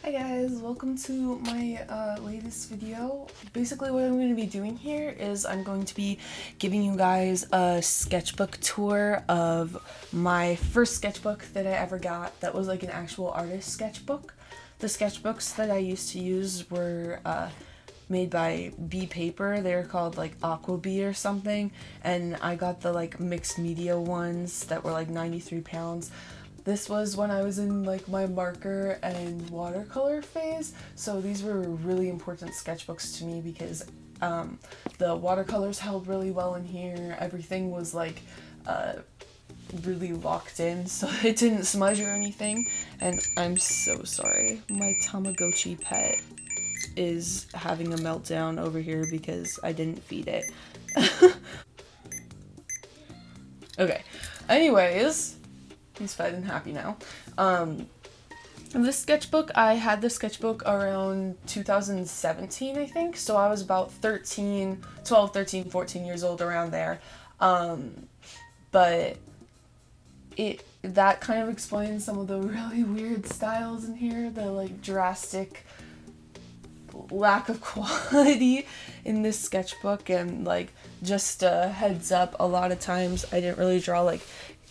Hi guys, welcome to my latest video. Basically what I'm going to be doing here is I'm going to be giving you guys a sketchbook tour of my first sketchbook that I ever got that was like an actual artist sketchbook. The sketchbooks that I used to use were made by Bee Paper. They're called like Aqua Bee or something, and I got the like mixed media ones that were like 93 pounds. This was when I was in like my marker and watercolor phase, so these were really important sketchbooks to me because the watercolors held really well in here. Everything was like really locked in, so it didn't smudge or anything. And I'm so sorry, my Tamagotchi pet is having a meltdown over here because I didn't feed it. Okay, anyways, he's fed and happy now. This sketchbook, I had this sketchbook around 2017, I think, so I was about 13, 14 years old, around there. But that kind of explains some of the really weird styles in here, the like drastic lack of quality in this sketchbook. And like, just a heads up, a lot of times I didn't really draw like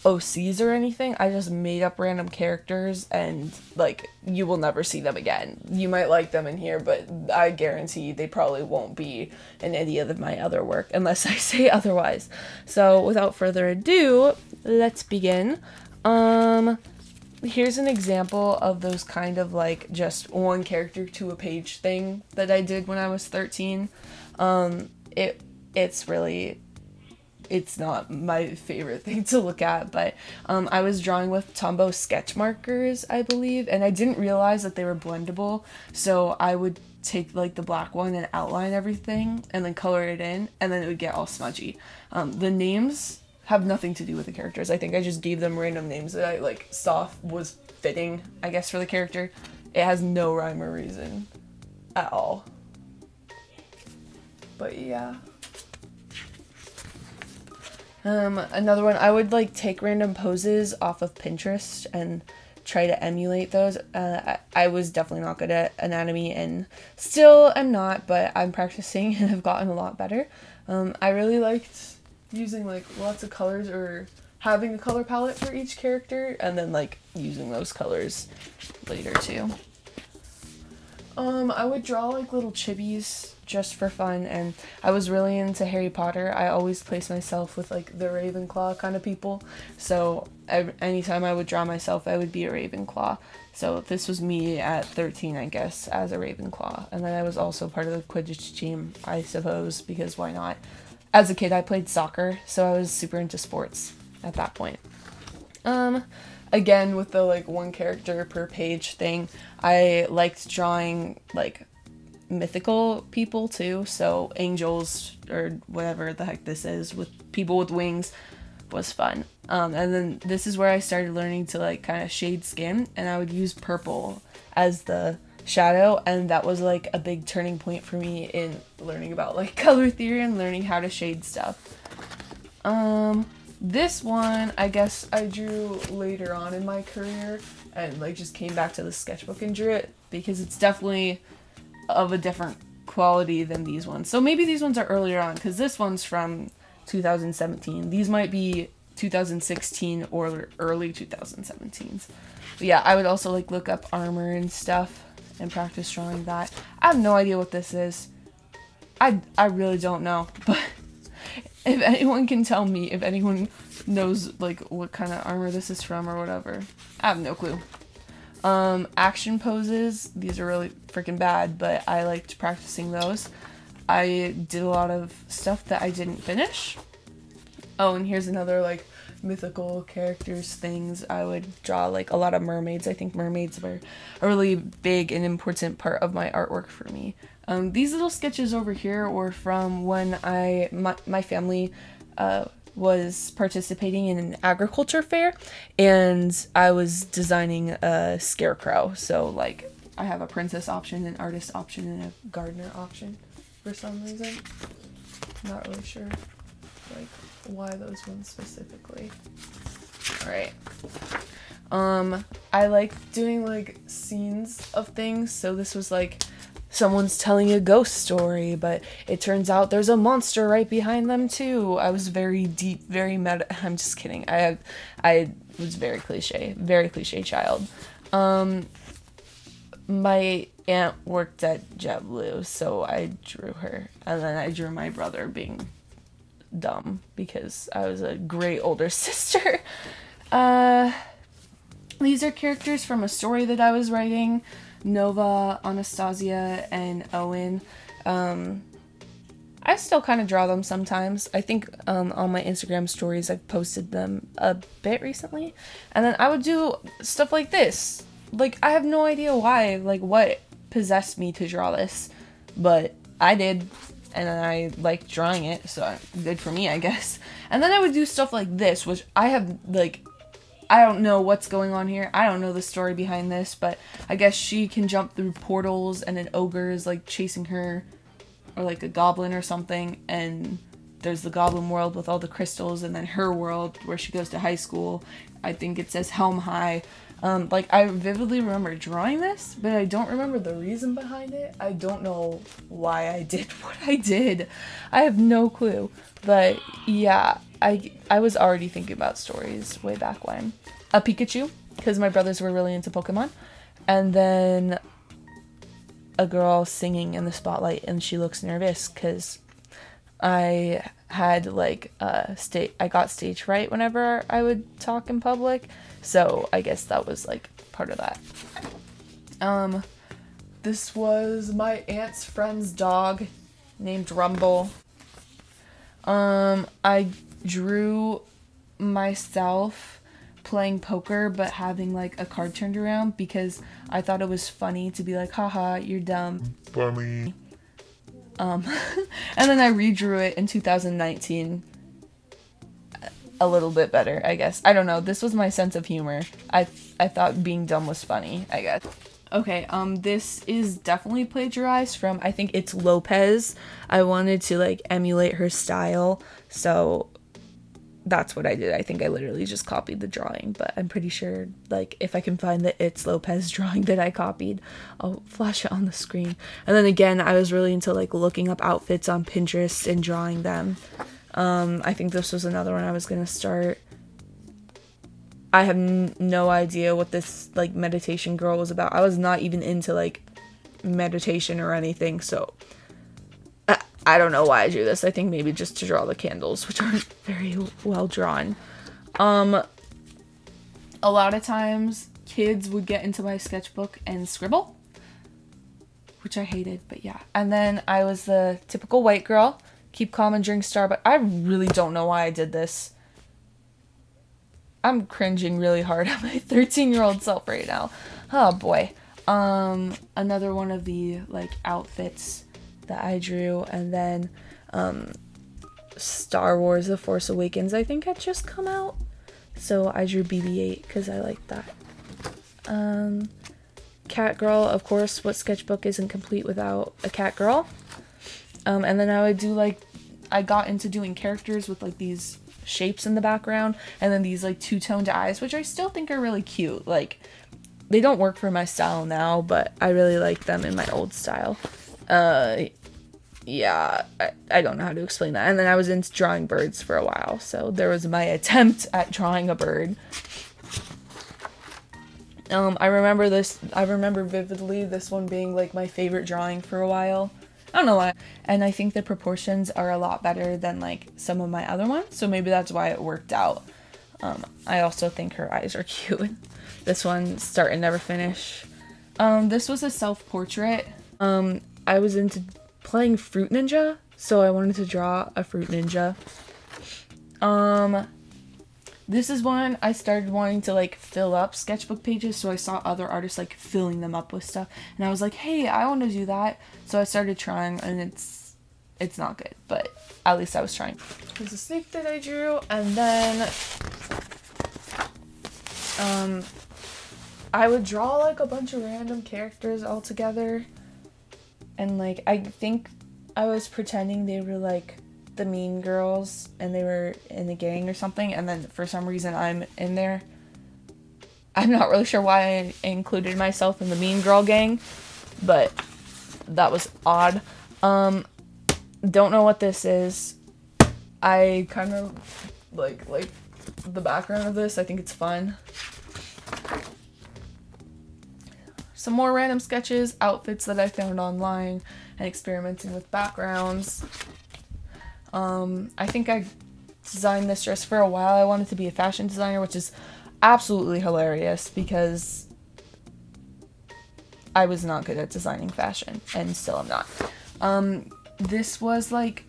OCs or anything. I just made up random characters, and like, you will never see them again. You might like them in here, but I guarantee they probably won't be in any of my other work unless I say otherwise. So without further ado, let's begin. Here's an example of those kind of like just one character to a page thing that I did when I was 13. It's not my favorite thing to look at, but I was drawing with Tombow sketch markers, I believe, and I didn't realize that they were blendable, so I would take like the black one and outline everything and then color it in, and then it would get all smudgy. The names have nothing to do with the characters. I think I just gave them random names that I like saw was fitting, I guess, for the character. It has no rhyme or reason at all. But yeah. Another one, I would like take random poses off of Pinterest and try to emulate those. I was definitely not good at anatomy, and still am not, but I'm practicing and have gotten a lot better. I really liked using like lots of colors, or having a color palette for each character, and then like using those colors later too. I would draw like little chibis just for fun, and I was really into Harry Potter. I always placed myself with like the Ravenclaw kind of people, so anytime I would draw myself, I would be a Ravenclaw. So this was me at 13, I guess, as a Ravenclaw. And then I was also part of the Quidditch team, I suppose, because why not? As a kid, I played soccer, so I was super into sports at that point. Again, with the like one character per page thing, I liked drawing like mythical people too, so angels or whatever the heck this is, with people with wings, was fun. And then this is where I started learning to like kind of shade skin, and I would use purple as the shadow, and that was like a big turning point for me in learning about like color theory and learning how to shade stuff. This one, I guess I drew later on in my career, and like just came back to the sketchbook and drew it because it's definitely of a different quality than these ones. So maybe these ones are earlier on, because this one's from 2017. These might be 2016 or early 2017s. But yeah, I would also like look up armor and stuff and practice drawing that. I have no idea what this is. I really don't know, but if anyone can tell me, if anyone knows like what kind of armor this is from or whatever, I have no clue. Action poses, these are really freaking bad, but I liked practicing those. I did a lot of stuff that I didn't finish. Oh, and here's another like mythical characters things. I would draw like a lot of mermaids. I think mermaids were a really big and important part of my artwork for me. These little sketches over here were from when my family was participating in an agriculture fair, and I was designing a scarecrow. So like, I have a princess option, an artist option, and a gardener option for some reason. Not really sure like why those ones specifically. All right. I like doing like scenes of things. So this was like someone's telling a ghost story, but it turns out there's a monster right behind them too. I was very deep, very meta. I'm just kidding. I was very cliche child. My aunt worked at JetBlue, so I drew her, and then I drew my brother being dumb because I was a great older sister. These are characters from a story that I was writing. Nova, Anastasia, and Owen. I still kind of draw them sometimes. I think on my Instagram stories I've posted them a bit recently. And then I would do stuff like this. Like, I have no idea why, like, what possessed me to draw this. But I did, and I liked drawing it, so good for me, I guess. And then I would do stuff like this, which I have, like, I don't know what's going on here. I don't know the story behind this, but I guess she can jump through portals and an ogre is like chasing her, or like a goblin or something, and there's the goblin world with all the crystals, and then her world where she goes to high school. I think it says Helm High. Like, I vividly remember drawing this, but I don't remember the reason behind it. I don't know why I did what I did. I have no clue. But yeah, I was already thinking about stories way back when. A Pikachu, because my brothers were really into Pokemon. And then a girl singing in the spotlight, and she looks nervous because I had like I got stage fright whenever I would talk in public, so I guess that was like part of that. This was my aunt's friend's dog named Rumble. I drew myself playing poker but having like a card turned around because I thought it was funny to be like, haha, you're dumb. Funny. And then I redrew it in 2019 a little bit better, I guess. I don't know. This was my sense of humor. I thought being dumb was funny, I guess. Okay, this is definitely plagiarized from, I think it's Lopez. I wanted to like emulate her style, so that's what I did. I think I literally just copied the drawing, but I'm pretty sure, like, if I can find the It's Lopez drawing that I copied, I'll flash it on the screen. And then again, I was really into, like, looking up outfits on Pinterest and drawing them. I think this was another one I was gonna start. I have no idea what this, like, meditation girl was about. I was not even into, like, meditation or anything, so I don't know why I drew this. I think maybe just to draw the candles, which aren't very well drawn. A lot of times, kids would get into my sketchbook and scribble, which I hated, but yeah. And then I was the typical white girl, keep calm and drink Starbucks. I really don't know why I did this. I'm cringing really hard at my 13-year-old self right now. Oh boy. Another one of the, like, outfits that I drew, and then Star Wars The Force Awakens I think had just come out, so I drew BB-8 because I like that. Cat girl, of course, what sketchbook isn't complete without a cat girl? And then I would do, like, I got into doing characters with like these shapes in the background, and then these like two-toned eyes, which I still think are really cute. Like, they don't work for my style now, but I really like them in my old style. Yeah, I don't know how to explain that. And then I was into drawing birds for a while, so there was my attempt at drawing a bird. I remember vividly this one being like my favorite drawing for a while. I don't know why. And I think the proportions are a lot better than like some of my other ones, so maybe that's why it worked out. I also think her eyes are cute. This one, Start and Never Finish. This was a self-portrait. I was into playing Fruit Ninja, so I wanted to draw a Fruit Ninja. This is one I started wanting to like fill up sketchbook pages, so I saw other artists like filling them up with stuff, and I was like, hey, I want to do that. So I started trying, and it's not good, but at least I was trying. There's a snake that I drew, and then I would draw like a bunch of random characters all together, and like I think I was pretending they were like the mean girls and they were in a gang or something, and then for some reason I'm in there. I'm not really sure why I included myself in the mean girl gang, but that was odd. Don't know what this is. I kind of like the background of this. I think it's fun. Some more random sketches, outfits that I found online, and experimenting with backgrounds. I think I designed this dress for a while. I wanted to be a fashion designer, which is absolutely hilarious because I was not good at designing fashion, and still am not. This was like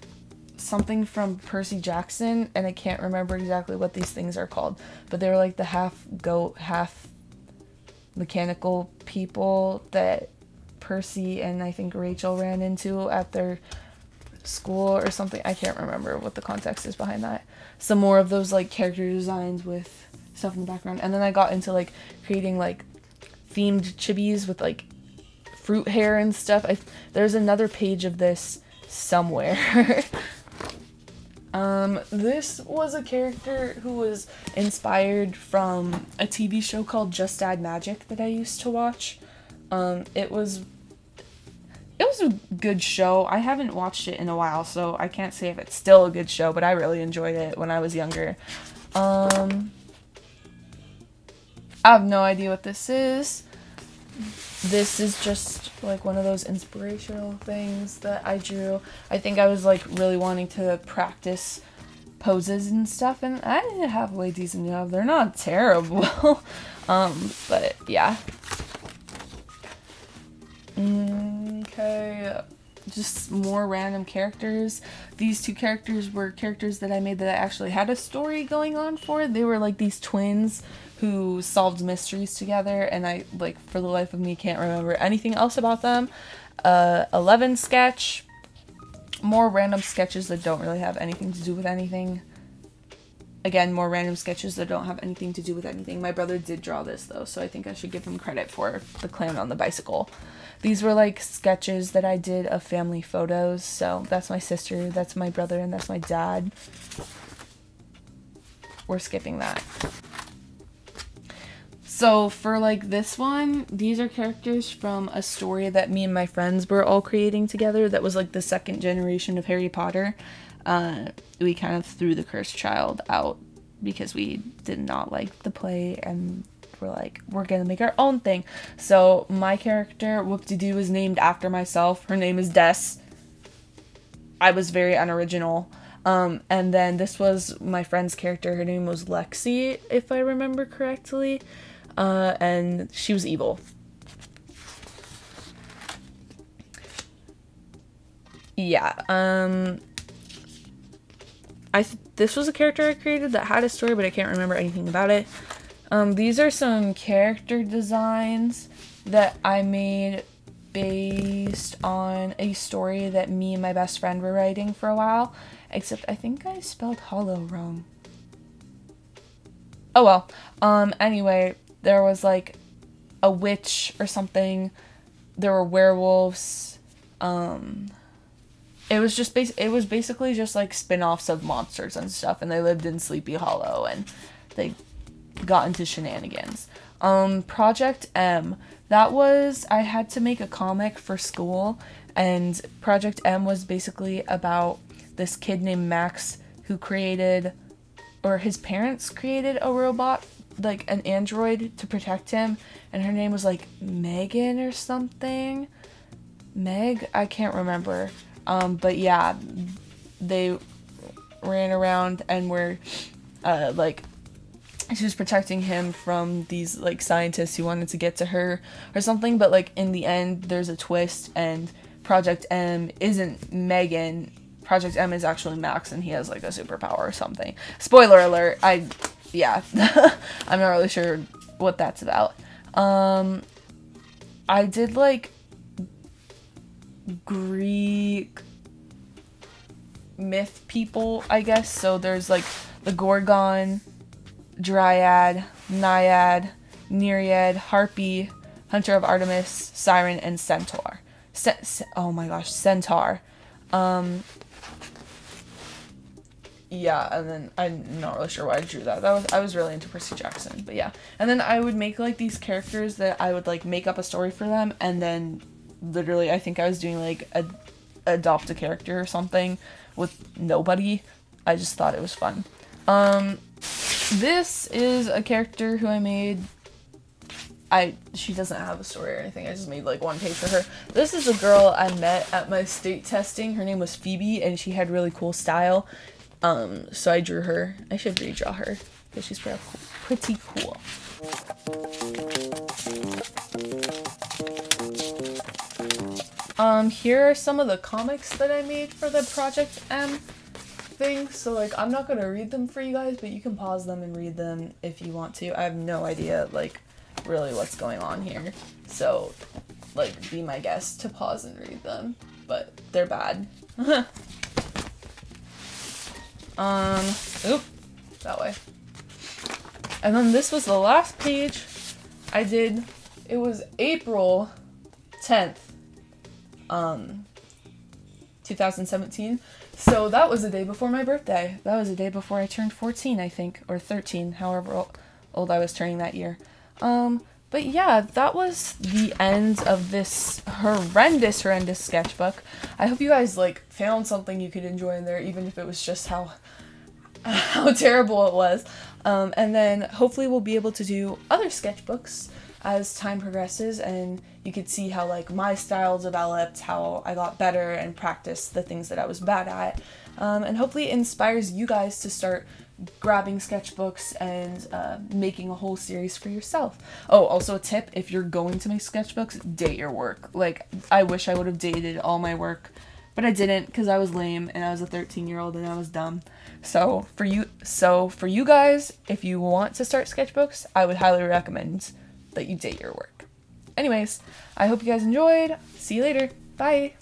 something from Percy Jackson, and I can't remember exactly what these things are called, but they were like the half goat, half mechanical people that Percy and I think Rachel ran into at their school or something. I can't remember what the context is behind that. Some more of those like character designs with stuff in the background, and then I got into like creating like themed chibis with like fruit hair and stuff. There's another page of this somewhere. This was a character who was inspired from a TV show called Just Add Magic that I used to watch. It was a good show. I haven't watched it in a while, so I can't say if it's still a good show, but I really enjoyed it when I was younger. I have no idea what this is. This is just like one of those inspirational things that I drew. I think I was like really wanting to practice poses and stuff, and I did a halfway decent job. They're not terrible. But yeah. Okay, just more random characters. These two characters were characters that I made that I actually had a story going on for. They were like these twins who solved mysteries together, and I, like, for the life of me, can't remember anything else about them. 11 sketch. More random sketches that don't really have anything to do with anything. Again, more random sketches that don't have anything to do with anything. My brother did draw this, though, so I think I should give him credit for the clown on the bicycle. These were, like, sketches that I did of family photos. So that's my sister, that's my brother, and that's my dad. We're skipping that. So for, like, this one, these are characters from a story that me and my friends were all creating together that was, like, the second generation of Harry Potter. We kind of threw the Cursed Child out because we did not like the play, and we're like, we're gonna make our own thing. So my character, Whoop-de-Doo, is named after myself. Her name is Des. I was very unoriginal. And then this was my friend's character. Her name was Lexi, if I remember correctly. And she was evil. Yeah, this was a character I created that had a story, but I can't remember anything about it. These are some character designs that I made based on a story that me and my best friend were writing for a while. Except I think I spelled hollow wrong. Oh well. Anyway, there was like a witch or something. There were werewolves. It was basically just like spin-offs of monsters and stuff, and they lived in Sleepy Hollow, and they got into shenanigans. Project M. That was, I had to make a comic for school, and Project M was basically about this kid named Max who created, or his parents created, a robot, like an android, to protect him, and her name was like Megan or something. Meg? I can't remember. But yeah, they ran around and were, like, she was protecting him from these, like, scientists who wanted to get to her or something, but, like, in the end, there's a twist, and Project M isn't Megan. Project M is actually Max, and he has, like, a superpower or something. Spoiler alert, yeah, I'm not really sure what that's about. I did, like, Greek myth people, I guess. So there's like the Gorgon, Dryad, Naiad, Nereid, Harpy, Hunter of Artemis, Siren, and Centaur. Oh my gosh, Centaur. yeah, and then I'm not really sure why I drew that. I was really into Percy Jackson, but yeah. And then I would make like these characters that I would like make up a story for them, and then literally I think I was doing like adopt a character or something with nobody. I just thought it was fun. This is a character who I made. She doesn't have a story or anything. I just made like one page for her. This is a girl I met at my state testing. Her name was Phoebe, and she had really cool style. So I drew her. I should redraw her because she's pretty cool. Here are some of the comics that I made for the Project M thing. So like, I'm not gonna read them for you guys, but you can pause them and read them if you want to. I have no idea like really what's going on here. So like, be my guest to pause and read them, but they're bad. Oop, that way. And then this was the last page I did. It was April 10th, 2017. So that was the day before my birthday. That was the day before I turned 14, I think, or 13, however old I was turning that year. But yeah, that was the end of this horrendous sketchbook. I hope you guys like found something you could enjoy in there, even if it was just how terrible it was. And then hopefully we'll be able to do other sketchbooks as time progresses, and you could see how like my style developed, how I got better and practiced the things that I was bad at. And hopefully it inspires you guys to start grabbing sketchbooks and making a whole series for yourself. Oh, also a tip, if you're going to make sketchbooks, date your work. Like, I wish I would have dated all my work, but I didn't because I was lame and I was a 13-year-old and I was dumb. So for you guys, if you want to start sketchbooks, I would highly recommend that you date your work. Anyways, I hope you guys enjoyed. See you later. Bye.